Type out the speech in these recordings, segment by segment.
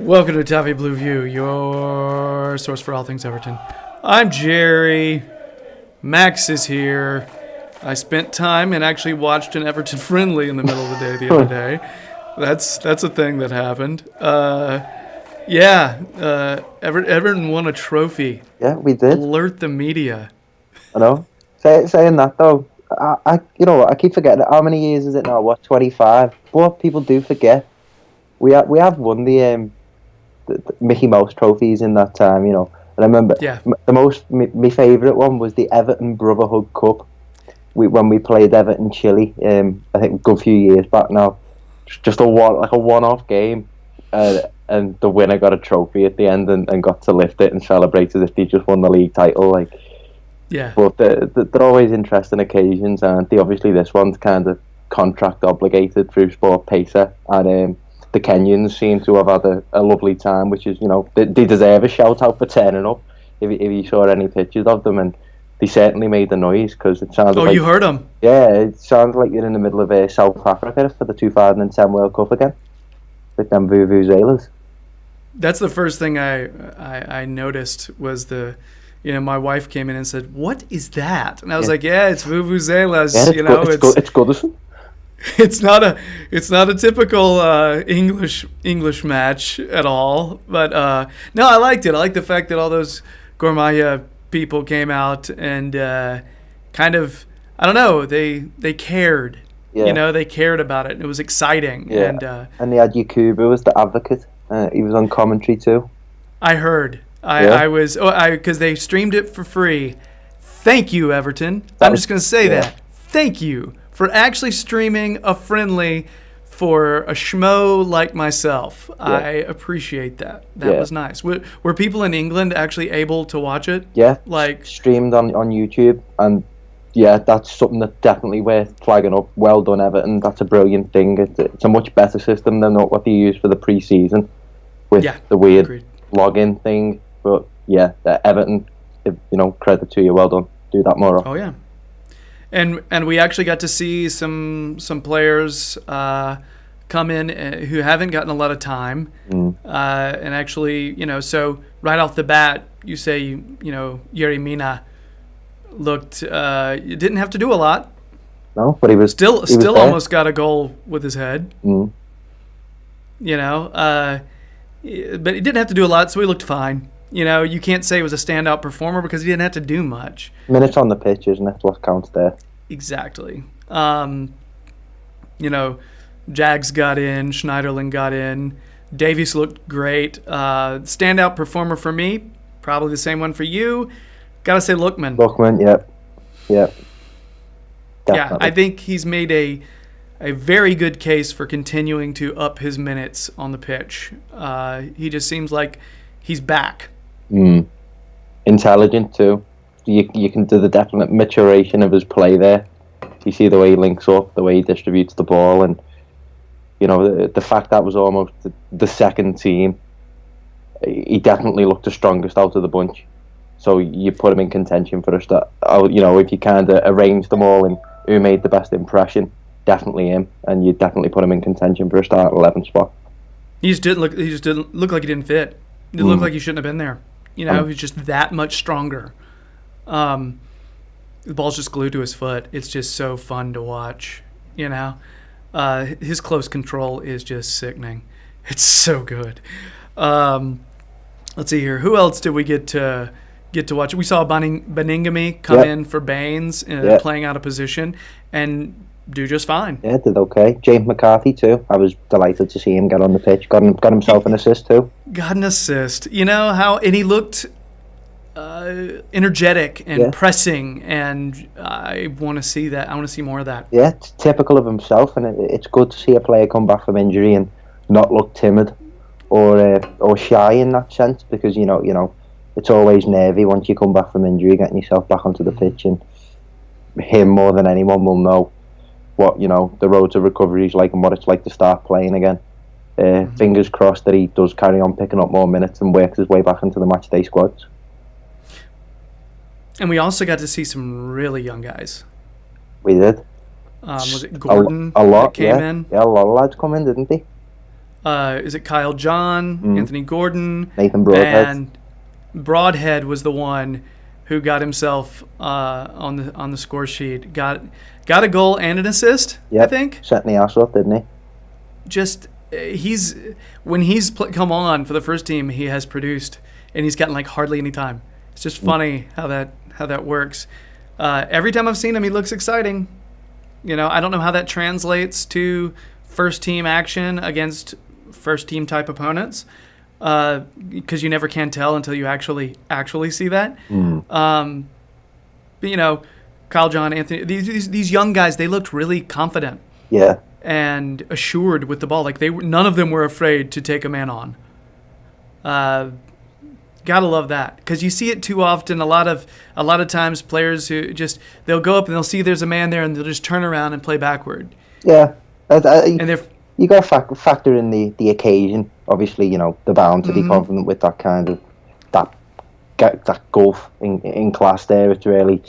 Welcome to Toffee Blue View, your source for all things Everton. I'm Gerry. Max is here. I spent time and actually watched an Everton friendly in the middle of the day the other day. That's a thing that happened. Everton won a trophy. Yeah, we did. Alert the media. I know. Saying that though, I keep forgetting. How many years is it now? What, 25? But people do forget. We have won the Mickey Mouse trophies in that time. And I remember my favourite one was the Everton Brotherhood Cup. When we played Everton Chile, I think a good few years back now. Just a one-off game, and the winner got a trophy at the end and got to lift it and celebrate as if they just won the league title. But they're always interesting occasions, and obviously this one's kind of contract obligated through Sport Pesa, and the Kenyans seem to have had a lovely time, which is, they deserve a shout out for turning up. If you saw any pictures of them, and they certainly made the noise because it sounded. Oh, you heard them? Yeah, it sounds like you're in the middle of South Africa for the 2010 World Cup again with them vuvuzelas. That's the first thing I noticed was my wife came in and said, "What is that?" And I was like, "Yeah, it's vuvuzelas." Yeah, it's Goodison. It's not a typical English match at all. But no, I liked it. I liked the fact that all those Gor Mahia people came out and kind of, I don't know, they cared. Yeah. They cared about it. And it was exciting. Yeah. And they had Yakubu as the advocate. He was on commentary too. I heard. I was because they streamed it for free. Thank you, Everton. I'm just going to say that. Thank you for actually streaming a friendly for a schmo like myself. Yeah. I appreciate that. That was nice. Were people in England actually able to watch it? Yeah, streamed on YouTube, and that's something that's definitely worth flagging up. Well done, Everton. That's a brilliant thing. It's a much better system than what they used for the pre-season with the weird login thing. But Everton, credit to you. Well done. Do that more often. Oh yeah. And we actually got to see some players come in who haven't gotten a lot of time, and actually, so right off the bat, you say, Gerry Mina looked, didn't have to do a lot. No, but he was still almost got a goal with his head. But he didn't have to do a lot, so he looked fine. You can't say he was a standout performer because he didn't have to do much. Minutes on the pitch, isn't it? What counts there. Exactly. Jags got in, Schneiderlin got in, Davies looked great. Standout performer for me, probably the same one for you. Gotta say Lookman. Yep. Definitely. Yeah, I think he's made a very good case for continuing to up his minutes on the pitch. He just seems like he's back. Intelligent too. You can do the definite maturation of his play there. You see the way he links up, the way he distributes the ball, and the fact that was almost the second team. He definitely looked the strongest out of the bunch. So you put him in contention for a start. If you kind of arrange them all and who made the best impression, definitely him, and you definitely put him in contention for a start 11 spot. He just didn't look like he didn't fit. He looked like he shouldn't have been there. He's just that much stronger. The ball's just glued to his foot. It's just so fun to watch. His close control is just sickening. It's so good. Let's see here. Who else did we get to watch? We saw Beningame come in for Baines, playing out of position, and do just fine. Yeah, did okay. James McCarthy too. I was delighted to see him get on the pitch. Got himself an assist too. Got an assist. And he looked energetic and pressing, and I want to see that. I want to see more of that. Yeah, it's typical of himself, and it's good to see a player come back from injury and not look timid or shy in that sense, because it's always nervy once you come back from injury, getting yourself back onto the pitch, and him more than anyone will know what the road to recovery is like and what it's like to start playing again. Fingers crossed that he does carry on picking up more minutes and works his way back into the matchday squads. And we also got to see some really young guys. We did. Was it Gordon a lot, that came in? Yeah, a lot of lads come in, didn't they? is it Kyle John, Anthony Gordon, Nathan Broadhead, and Broadhead was the one who got himself on the score sheet. Got a goal and an assist. Yep. I think. Setting the ass up, didn't he? Just when he's come on for the first team, he has produced, and he's gotten like hardly any time. It's just funny how that works. Every time I've seen him, he looks exciting. I don't know how that translates to first team action against first team type opponents, because you never can tell until you actually see that. But Kyle John, Anthony, these young guys, they looked really confident. Yeah. And assured with the ball. Like none of them were afraid to take a man on. Gotta love that, because you see it too often. A lot of times, players who they'll go up and they'll see there's a man there and they'll just turn around and play backward. Yeah, and you got to factor in the occasion. Obviously, they're bound to be confident with that kind of that gulf in class there. It's really,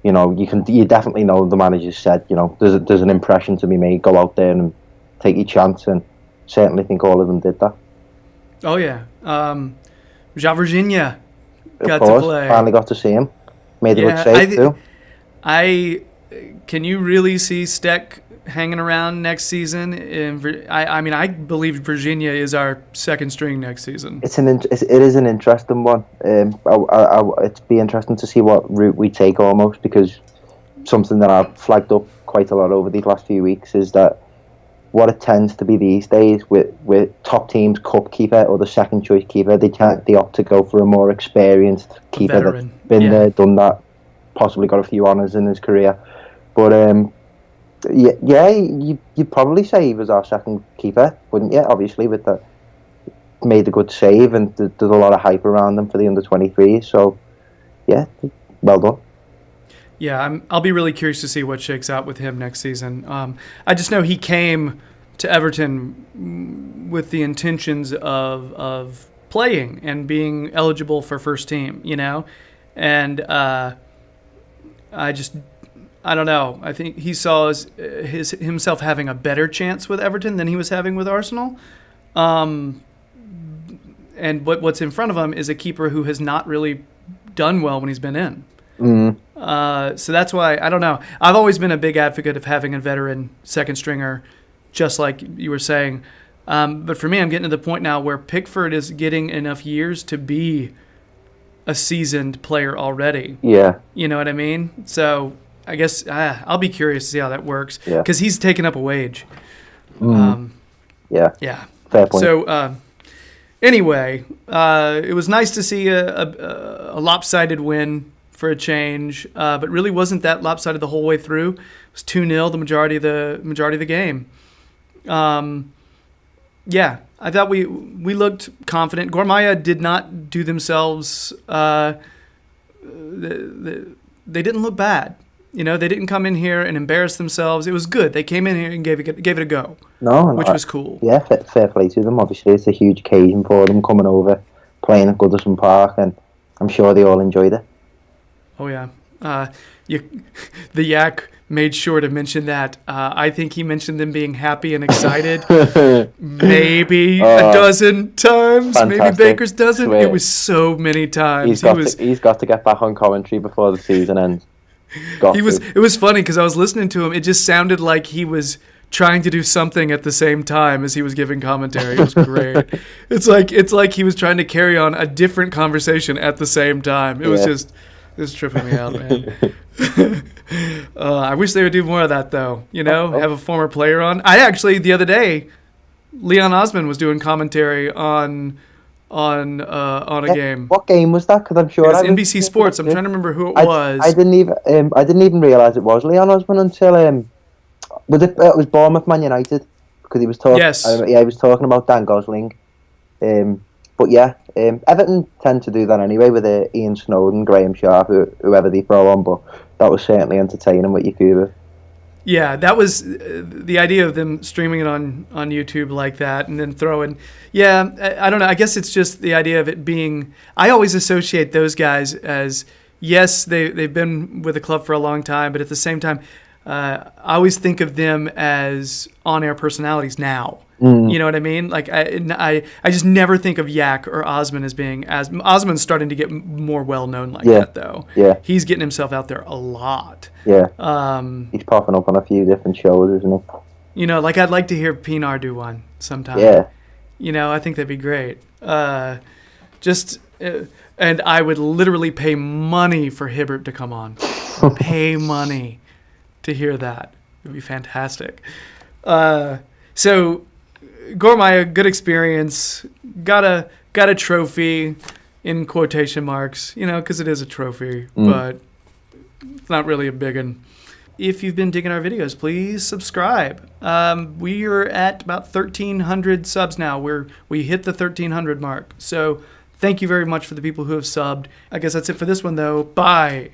you definitely know the manager said, there's an impression to be made. Go out there and take your chance, and certainly think all of them did that. Oh yeah. Virginia got to play. Finally got to see him. Made a good save too. Can you really see Steck hanging around next season? I believe Virginia is our second string next season. It is an interesting one. It'd be interesting to see what route we take, almost, because something that I've flagged up quite a lot over these last few weeks is that what it tends to be these days with top teams, cup keeper or the second choice keeper, they opt to go for a more experienced keeper that's been there, done that, possibly got a few honours in his career. But you'd probably say he was our second keeper, wouldn't you? Obviously, with that, made a good save, and there's a lot of hype around him for the under-23s. So, yeah, well done. Yeah, I'll be really curious to see what shakes out with him next season. I just know he came to Everton with the intentions of playing and being eligible for first team, and I don't know. I think he saw himself having a better chance with Everton than he was having with Arsenal. And what's in front of him is a keeper who has not really done well when he's been in. So that's why, I don't know. I've always been a big advocate of having a veteran second stringer, just like you were saying. But for me, I'm getting to the point now where Pickford is getting enough years to be a seasoned player already. Yeah. You know what I mean? So I guess I'll be curious to see how that works, because he's taken up a wage. Yeah. Fair point. So anyway, it was nice to see a lopsided win for a change, but really wasn't that lopsided the whole way through. It was 2-0 the majority of the game. I thought we looked confident. Gor Mahia did not do themselves. They didn't look bad. They didn't come in here and embarrass themselves. It was good. They came in here and gave it a go. Which was cool. Yeah, fair play to them. Obviously, it's a huge occasion for them coming over, playing at Goodison Park, and I'm sure they all enjoyed it. Oh yeah, the Yak made sure to mention that. I think he mentioned them being happy and excited, maybe a dozen times, fantastic. Maybe Baker's dozen. Swear. It was so many times. He's got to get back on commentary before the season ends. It was funny because I was listening to him. It just sounded like he was trying to do something at the same time as he was giving commentary. It was great. It's like he was trying to carry on a different conversation at the same time. It was tripping me out, man. I wish they would do more of that, though. Have a former player on. I actually, the other day, Leon Osman was doing commentary on a game. What game was that? Because I'm sure it was NBC Sports. I'm trying to remember who it was. I didn't even realize it was Leon Osman until it was Bournemouth Man United, because he was talking. Yes. He was talking about Dan Gosling. But yeah, Everton tend to do that anyway with Ian Snowden, Graham Sharp, whoever they throw on. But that was certainly entertaining with Yakubu. Yeah, that was the idea of them streaming it on YouTube like that, and then throwing. Yeah, I don't know. I guess it's just the idea of it being. I always associate those guys as, yes, they've been with the club for a long time, but at the same time, I always think of them as on-air personalities now. Mm. You know what I mean? Like I just never think of Yak or Osman as being as Osman's starting to get more well known like that though. Yeah. He's getting himself out there a lot. Yeah. He's popping up on a few different shows, isn't he? You know, like I'd like to hear Pinar do one sometime. Yeah. You know, I think that'd be great. And I would literally pay money for Hibbert to come on. Pay money to hear that. It would be fantastic. So, Gor Mahia, good experience. Got a trophy in quotation marks, you know, because it is a trophy, but it's not really a big one. If you've been digging our videos, please subscribe. We are at about 1,300 subs now. We hit the 1,300 mark. So thank you very much for the people who have subbed. I guess that's it for this one, though. Bye.